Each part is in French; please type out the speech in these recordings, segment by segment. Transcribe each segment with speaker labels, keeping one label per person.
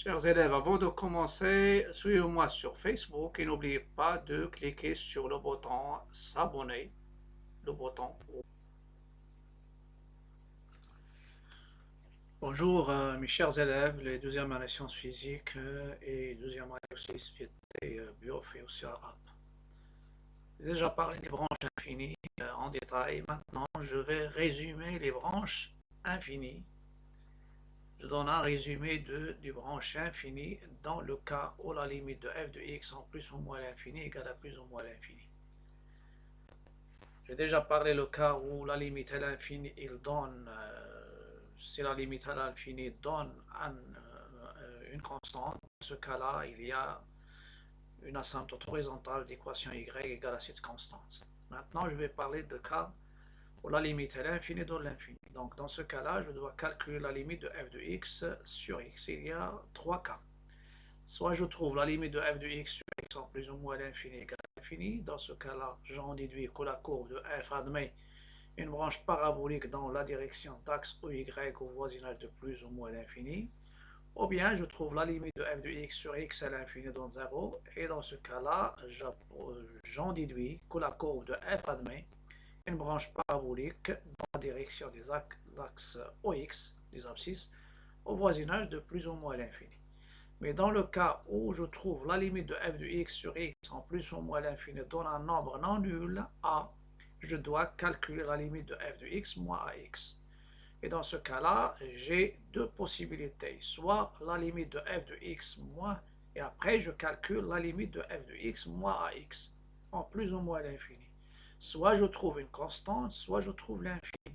Speaker 1: Chers élèves, avant de commencer, suivez-moi sur Facebook et n'oubliez pas de cliquer sur le bouton s'abonner, le bouton. Bonjour mes chers élèves, les deuxième année sciences physiques et deuxième année aussi SVT, bio et aussi arabe. J'ai déjà parlé des branches infinies en détail. Maintenant, je vais résumer les branches infinies. Je donne un résumé des branches infinies dans le cas où la limite de f de x en plus ou moins l'infini égale à plus ou moins l'infini. J'ai déjà parlé le cas où la limite à l'infini, il donne, si la limite à l'infini donne une constante, dans ce cas-là, il y a une asymptote horizontale d'équation y égale à cette constante. Maintenant, je vais parler de cas où la limite à l'infini donne l'infini. Donc, dans ce cas-là, je dois calculer la limite de f de x sur x. Il y a trois cas. Soit je trouve la limite de f de x sur x en plus ou moins l'infini égale à l'infini. Dans ce cas-là, j'en déduis que la courbe de f admet une branche parabolique dans la direction d'axe OY au voisinage de plus ou moins l'infini. Ou bien je trouve la limite de f de x sur x à l'infini dans 0. Et dans ce cas-là, j'en déduis que la courbe de f admet une branche parabolique dans la direction des axes OX, des abscisses, au voisinage de plus ou moins l'infini. Mais dans le cas où je trouve la limite de f de x sur x en plus ou moins l'infini donne un nombre non nul, a, je dois calculer la limite de f de x moins ax. Et dans ce cas-là, j'ai deux possibilités. Soit la limite de f de x moins, et après je calcule la limite de f de x moins ax, en plus ou moins l'infini. Soit je trouve une constante, soit je trouve l'infini.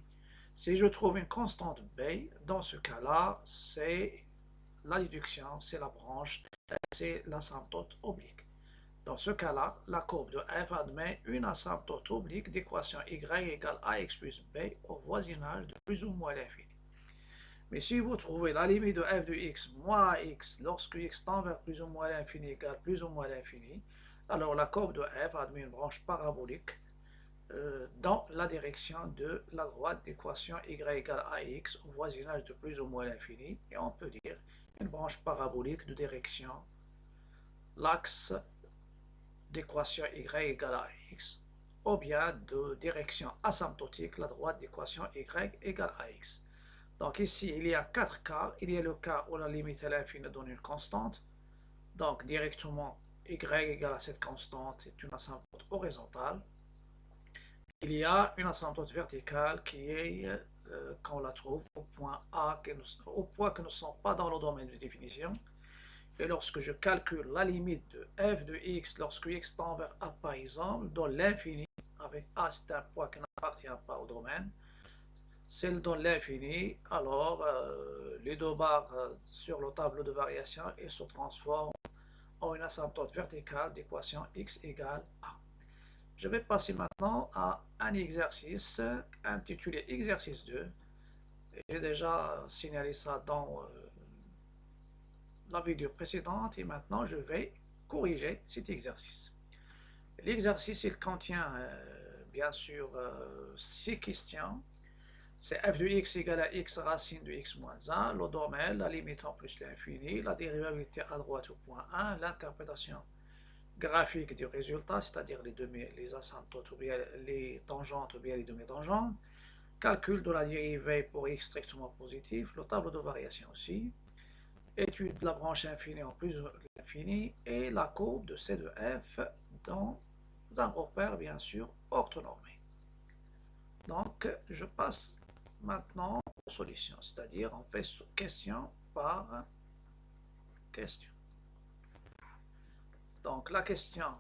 Speaker 1: Si je trouve une constante b, dans ce cas-là, c'est la déduction, c'est la branche, c'est l'asymptote oblique. Dans ce cas-là, la courbe de f admet une asymptote oblique d'équation y égale ax plus b au voisinage de plus ou moins l'infini. Mais si vous trouvez la limite de f de x moins x lorsque x tend vers plus ou moins l'infini égale plus ou moins l'infini, alors la courbe de f admet une branche parabolique dans la direction de la droite d'équation y égale ax au voisinage de plus ou moins l'infini, et on peut dire une branche parabolique de direction l'axe d'équation y égale à x, ou bien de direction asymptotique, la droite d'équation y égale à x. Donc ici, il y a quatre cas. Il y a le cas où la limite à l'infini donne une constante. Donc directement, y égale à cette constante, c'est une asymptote horizontale. Il y a une asymptote verticale qui est, qu'on la trouve au point A, au point que ne sont pas dans le domaine de définition. Et lorsque je calcule la limite de f de x lorsque x tend vers a par exemple, dans l'infini, avec a c'est un point qui n'appartient pas au domaine, celle dans l'infini, alors les deux barres sur le tableau de variation, elles se transforment en une asymptote verticale d'équation x égale a. Je vais passer maintenant à un exercice intitulé exercice 2. J'ai déjà signalé ça dans la vidéo précédente et maintenant je vais corriger cet exercice. L'exercice il contient bien sûr 6 questions. C'est f de x égale à x racine de x moins 1, le domaine, la limite en plus l'infini, la dérivabilité à droite au point 1, l'interprétation graphique du résultat, c'est-à-dire les asymptotes ou bien les tangentes ou bien les demi-tangentes, calcul de la dérivée pour x strictement positif, le tableau de variation aussi, étude de la branche infinie en plus de l'infini et la courbe de C de f dans un repère bien sûr orthonormé. Donc je passe maintenant aux solutions, c'est-à-dire on fait question par question. Donc la question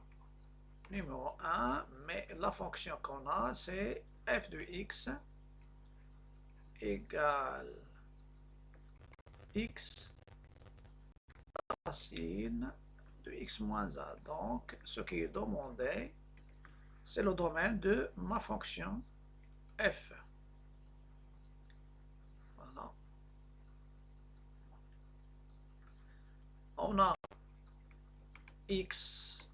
Speaker 1: numéro 1, mais la fonction qu'on a c'est f de x égale x racine de x moins a. Donc ce qui est demandé, c'est le domaine de ma fonction f. Voilà. On a x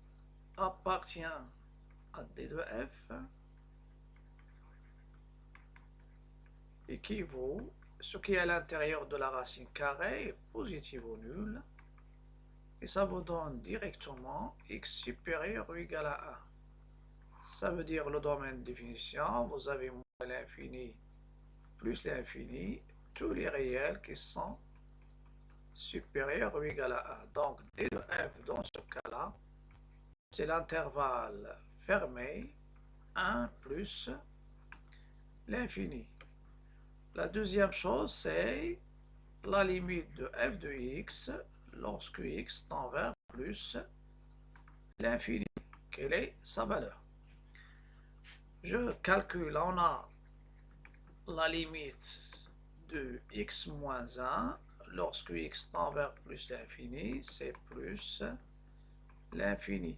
Speaker 1: appartient à d de f équivaut ce qui est à l'intérieur de la racine carrée est positif ou nul. et ça vous donne directement x supérieur ou égal à 1. Ça veut dire le domaine de définition, vous avez moins l'infini plus l'infini, tous les réels qui sont supérieurs ou égal à 1. Donc, d de f dans ce cas-là, c'est l'intervalle fermé 1 plus l'infini. La deuxième chose, c'est la limite de f de x lorsque x tend vers plus l'infini. Quelle est sa valeur? Je calcule, on a la limite de x moins 1 lorsque x tend vers plus l'infini, c'est plus l'infini.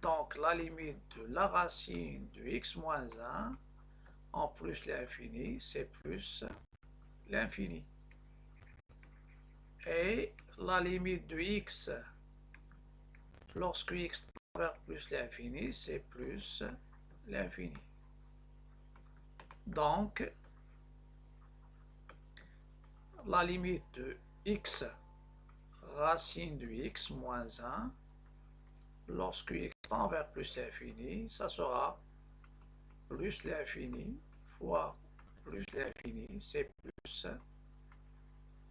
Speaker 1: Donc la limite de la racine de x moins 1 en plus l'infini, c'est plus l'infini. Et la limite de x lorsque x tend vers plus l'infini, c'est plus l'infini. Donc, la limite de x racine de x moins 1 lorsque x tend vers plus l'infini, ça sera plus l'infini fois plus l'infini, c'est plus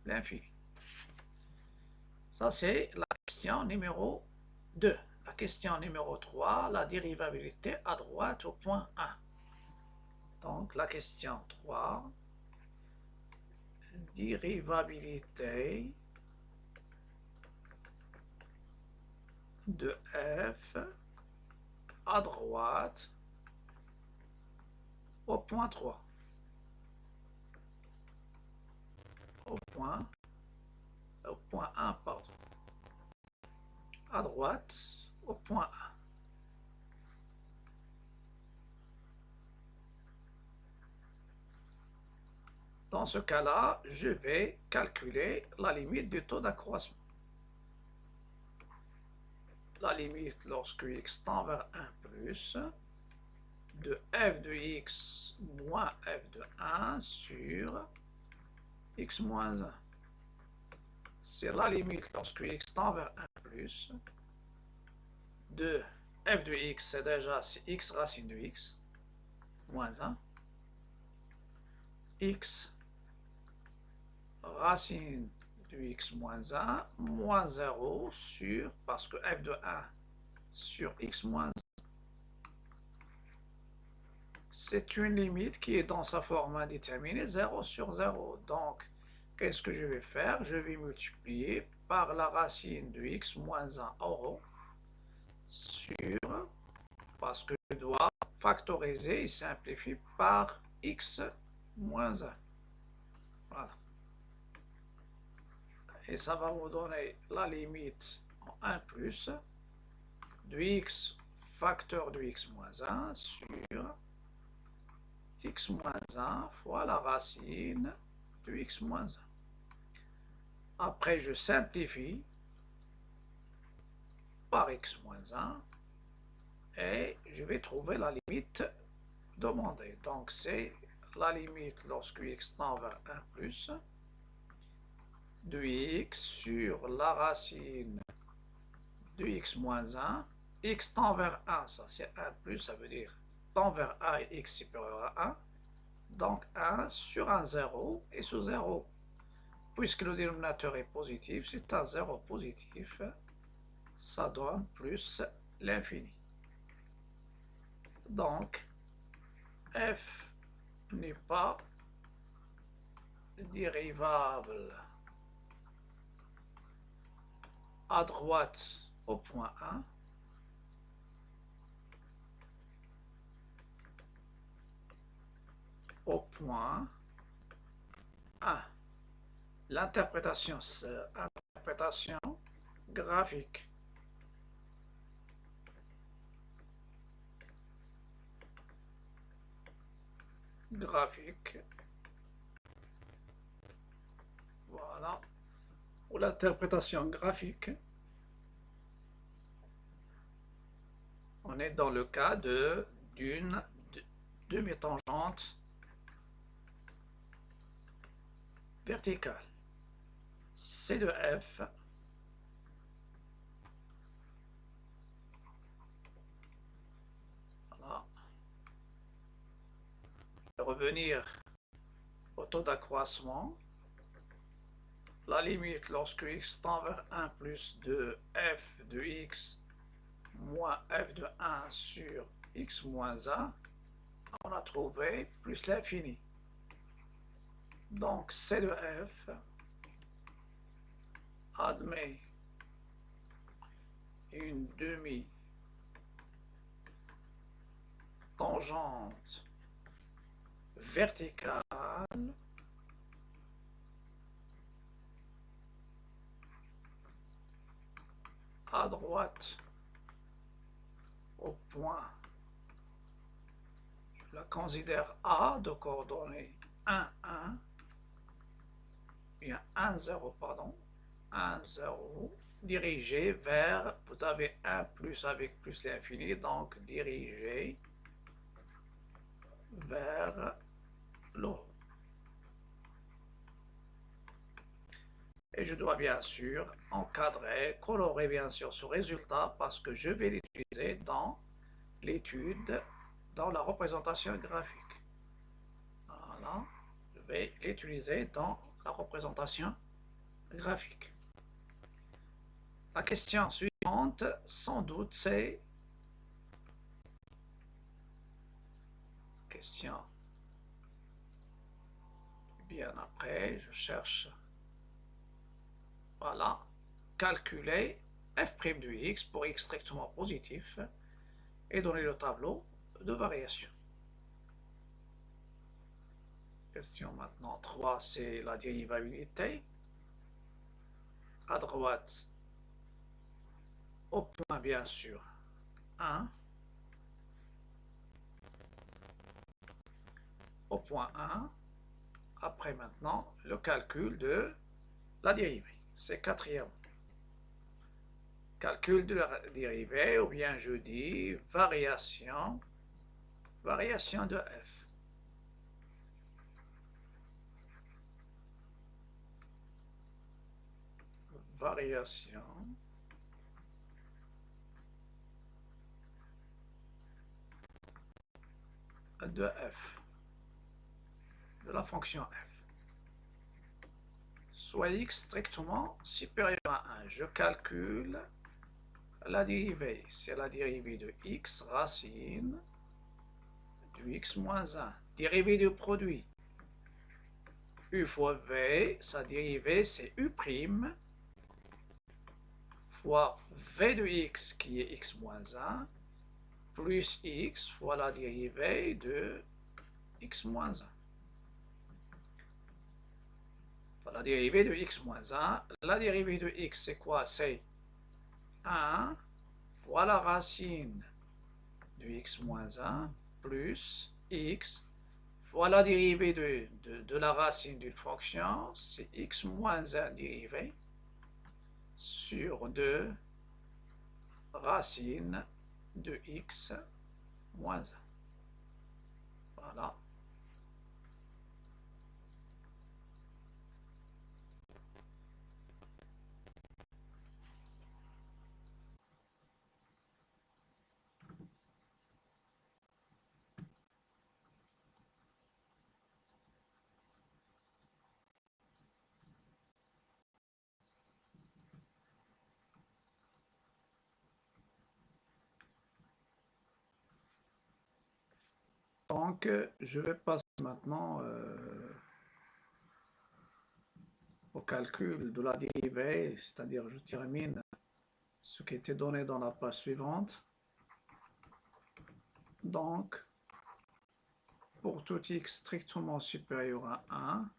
Speaker 1: l'infini. Ça, c'est la question numéro 2. La question numéro 3, la dérivabilité à droite au point 1. Donc, la question 3, dérivabilité de f à droite au point 3. Au point 1, pardon. À droite au point 1. Dans ce cas-là, je vais calculer la limite du taux d'accroissement. La limite lorsque x tend vers 1 plus de f de x moins f de 1 sur x moins 1. C'est la limite lorsque x tend vers 1 plus de f de x, c'est déjà x racine de x, moins 1, x racine de x moins 1, moins 0 sur, parce que f de 1 sur x moins 1. C'est une limite qui est dans sa forme indéterminée, 0 sur 0. Donc, qu'est-ce que je vais faire? Je vais multiplier par la racine de x moins 1 en haut sur, parce que je dois factoriser et simplifier par x moins 1. Voilà. Et ça va vous donner la limite en 1 plus de x facteur de x moins 1 sur x moins 1 fois la racine de x moins 1. Après, je simplifie par x moins 1 et je vais trouver la limite demandée. Donc, c'est la limite lorsque x tend vers 1 plus de x sur la racine de x moins 1. X tend vers 1, ça c'est 1 plus, ça veut dire tend vers 1 et x supérieur à 1. Donc 1 sur un 0 et sous 0. Puisque le dénominateur est positif, c'est un 0 positif, ça donne plus l'infini. Donc, f n'est pas dérivable à droite au point 1. Au point 1. L'interprétation, c'est interprétation graphique. Graphique. Voilà. Pour l'interprétation graphique, on est dans le cas d'une demi-tangente verticale. C de f revenir au taux d'accroissement. La limite lorsque x tend vers 1 plus de f de x moins f de 1 sur x moins 1, on a trouvé plus l'infini. Donc c de f admet une demi-tangente verticale à droite au point, je la considère A de coordonnées 1, 1, bien 1, 0, pardon, 1, 0, dirigé vers, vous avez 1 plus avec plus l'infini, donc dirigé vers le haut. Et je dois bien sûr encadrer, colorer bien sûr ce résultat parce que je vais l'utiliser dans l'étude, dans la représentation graphique. Voilà, je vais l'utiliser dans la représentation graphique. La question suivante, sans doute, c'est question bien après, je cherche. Voilà, calculer f' de x pour x strictement positif et donner le tableau de variation. Question maintenant 3, c'est la dérivabilité. À droite, au point bien sûr 1. Au point 1. Après maintenant, le calcul de la dérivée. C'est quatrième. Calcul de la dérivée, ou bien je dis variation de f. Variation de f, de la fonction f. Soit x strictement supérieur à 1. Je calcule la dérivée. C'est la dérivée de x racine du x moins 1. Dérivée du produit. U fois v, sa dérivée c'est u' fois v de x qui est x moins 1 plus x fois la dérivée de x moins 1. La dérivée de x moins 1, la dérivée de x c'est quoi? C'est 1 fois la racine de x moins 1 plus x fois la dérivée de la racine d'une fonction, c'est x moins 1 dérivée sur 2 racine de x moins 1. Voilà. Donc, je vais passer maintenant au calcul de la dérivée, c'est-à-dire je termine ce qui était donné dans la page suivante. Donc, pour tout x strictement supérieur à 1,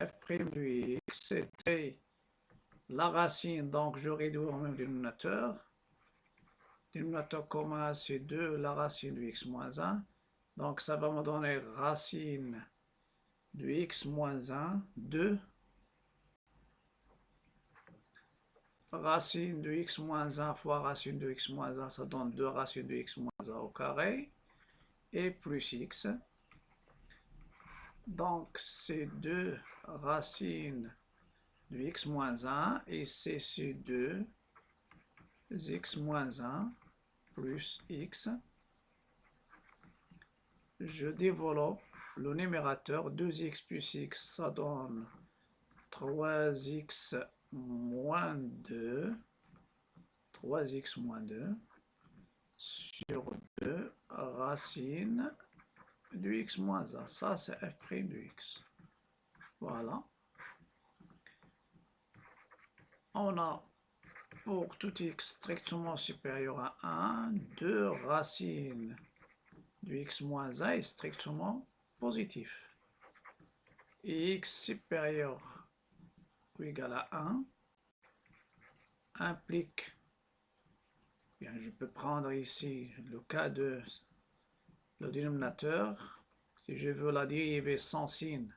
Speaker 1: f' de x, c'était la racine, donc je réduis au même dénominateur. Dénominateur commun, c'est 2 la racine de x moins 1. Donc, ça va me donner racine de x moins 1, 2. Racine de x moins 1 fois racine de x moins 1, ça donne 2 racines de x moins 1 au carré. Et plus x. Donc, c'est 2 racines de x moins 1. Et c'est 2 x moins 1 plus x. Je développe le numérateur, 2x plus x, ça donne 3x moins 2, 3x moins 2, sur 2 racine du x moins 1. Ça, c'est f' du x. Voilà. On a pour tout x strictement supérieur à 1, 2 racines du x moins 1 est strictement positif. Et x supérieur ou égal à 1 implique, bien, je peux prendre ici le cas de le dénominateur. Si je veux la dérivée sans signe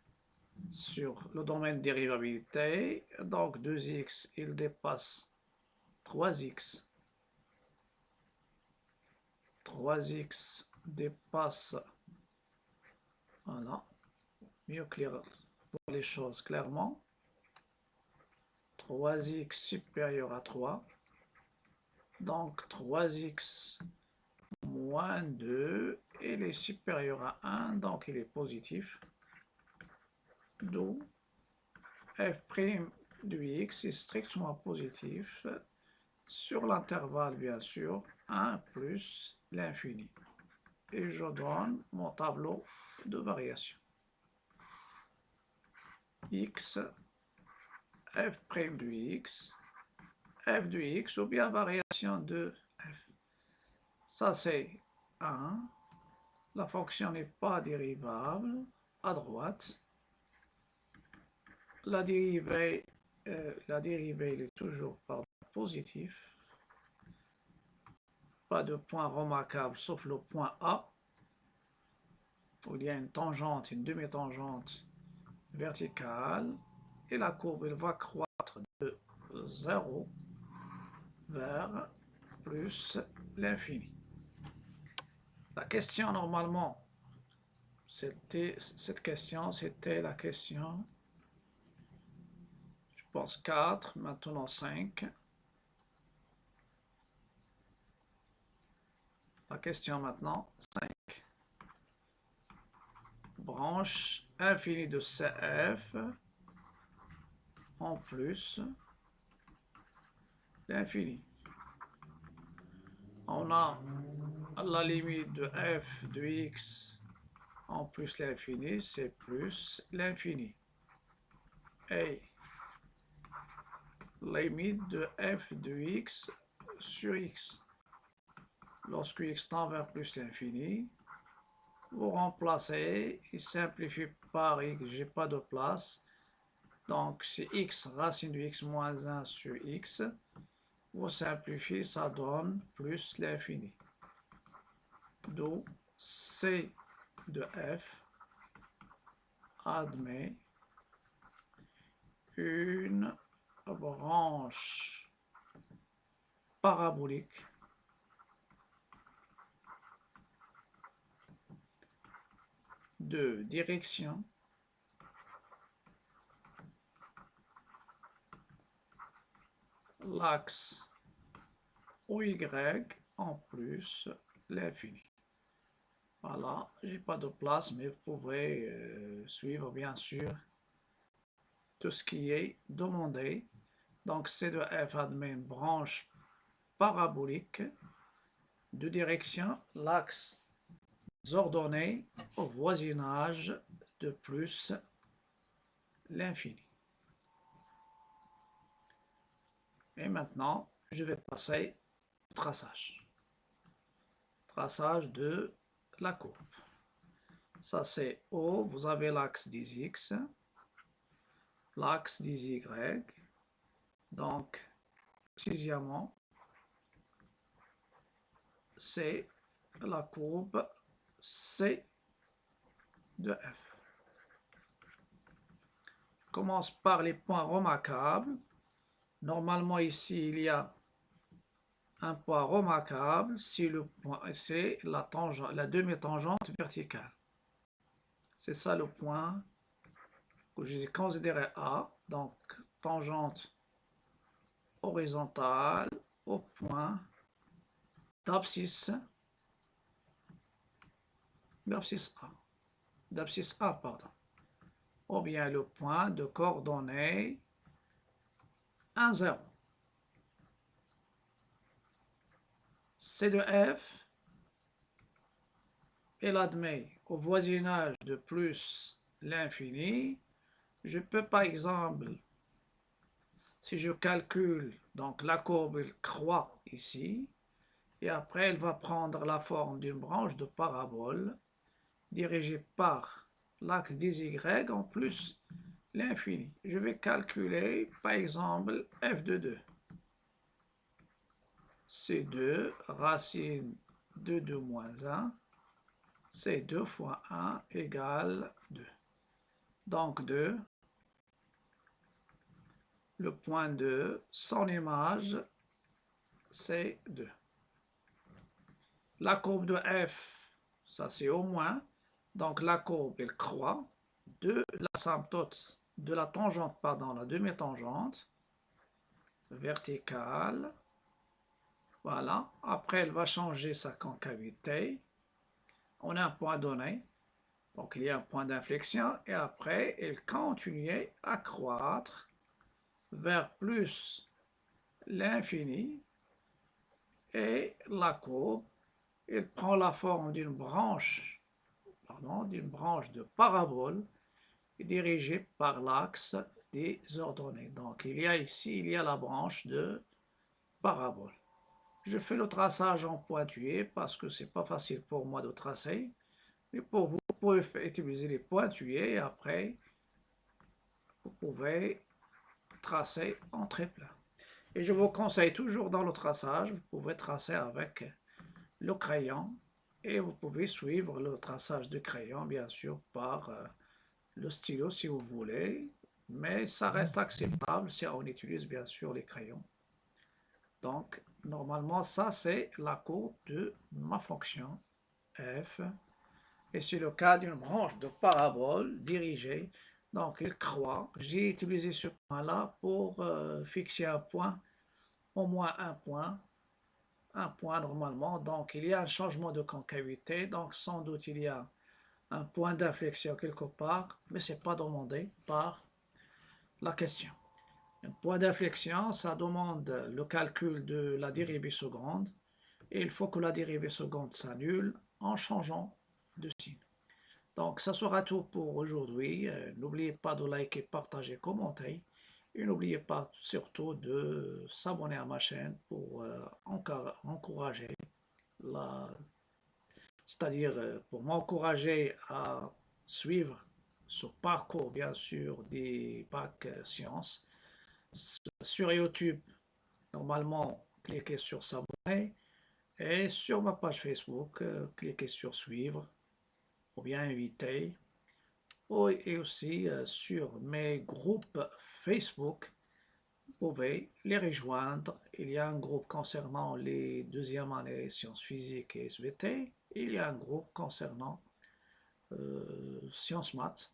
Speaker 1: sur le domaine dérivabilité, donc 2x, il dépasse 3x. 3x dépasse, voilà, mieux clair, voir les choses clairement. 3x supérieur à 3. Donc 3x moins 2, il est supérieur à 1, donc il est positif. D'où f' du x est strictement positif sur l'intervalle, bien sûr, 1 plus l'infini. Et je donne mon tableau de variation. X, f' du x, f du x, ou bien variation de f. Ça, c'est 1. La fonction n'est pas dérivable, à droite. La dérivée est toujours par positif. Pas de point remarquable sauf le point A, où il y a une tangente, une demi-tangente verticale, et la courbe elle va croître de 0 vers plus l'infini. La question normalement, cette question, c'était la question, je pense 4, maintenant 5. La question maintenant 5. Branche infinie de CF en plus l'infini. On a la limite de f de x en plus l'infini, c'est plus l'infini. Et limite de f de x sur x. Lorsque x tend vers plus l'infini, vous remplacez, il simplifie par x, j'ai pas de place. Donc c'est x racine de x moins 1 sur x. Vous simplifiez, ça donne plus l'infini. D'où C de f admet une branche parabolique de direction l'axe OY en plus l'infini. Voilà, j'ai pas de place, mais vous pouvez suivre bien sûr tout ce qui est demandé. Donc C de f admet une branche parabolique de direction l'axe ordonné au voisinage de plus l'infini. Et maintenant, je vais passer au traçage. Traçage de la courbe. Ça c'est O, vous avez l'axe des X, l'axe des Y. Donc, précisément, c'est la courbe C de F. Je commence par les points remarquables. Normalement, ici, il y a un point remarquable si le point c'est la demi-tangente verticale. C'est ça le point que j'ai considéré A, donc tangente horizontale au point d'abscisse A. d'abscisse A, pardon. Ou bien le point de coordonnées 1, 0. C de f, il admet au voisinage de plus l'infini. Je peux par exemple, si je calcule, donc la courbe elle croît ici, et après elle va prendre la forme d'une branche de parabole dirigée par l'axe des y en plus l'infini. Je vais calculer par exemple f de 2. C'est 2 racine de 2 moins 1, c'est 2 fois 1 égale 2. Donc 2, le point 2, son image, c'est 2. La courbe de f, ça c'est au moins, donc la courbe elle croît de l'asymptote de la tangente, pardon, la demi-tangente verticale. Voilà, après elle va changer sa concavité. On a un point donné, donc il y a un point d'inflexion, et après elle continue à croître vers plus l'infini, et la courbe, elle prend la forme d'une branche, de parabole dirigée par l'axe des ordonnées. Donc il y a ici, il y a la branche de parabole. Je fais le traçage en pointillé parce que c'est pas facile pour moi de tracer. Mais pour vous, vous pouvez utiliser les pointillés et après, vous pouvez tracer en très plat. Et je vous conseille toujours dans le traçage, vous pouvez tracer avec le crayon et vous pouvez suivre le traçage du crayon, bien sûr, par le stylo si vous voulez. Mais ça reste acceptable si on utilise bien sûr les crayons. Donc, normalement, ça c'est la courbe de ma fonction f. Et c'est le cas d'une branche de parabole dirigée. Donc, il croît. J'ai utilisé ce point-là pour fixer un point, au moins un point normalement. Donc, il y a un changement de concavité. Donc, sans doute, il y a un point d'inflexion quelque part, mais ce n'est pas demandé par la question. Un point d'inflexion, ça demande le calcul de la dérivée seconde. Et il faut que la dérivée seconde s'annule en changeant de signe. Donc, ça sera tout pour aujourd'hui. N'oubliez pas de liker, partager, commenter. Et n'oubliez pas surtout de s'abonner à ma chaîne pour encourager c'est-à-dire pour m'encourager à suivre ce parcours, bien sûr, des bacs sciences. Sur YouTube, normalement, cliquez sur s'abonner. Et sur ma page Facebook, cliquez sur suivre ou bien inviter. Et aussi sur mes groupes Facebook, vous pouvez les rejoindre. Il y a un groupe concernant les deuxièmes années sciences physiques et SVT. Il y a un groupe concernant sciences maths.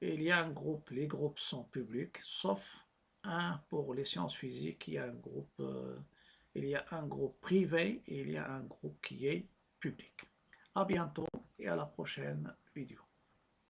Speaker 1: Et il y a un groupe, les groupes sont publics, sauf un pour les sciences physiques. Il y a un groupe privé et il y a un groupe qui est public. À bientôt et à la prochaine vidéo.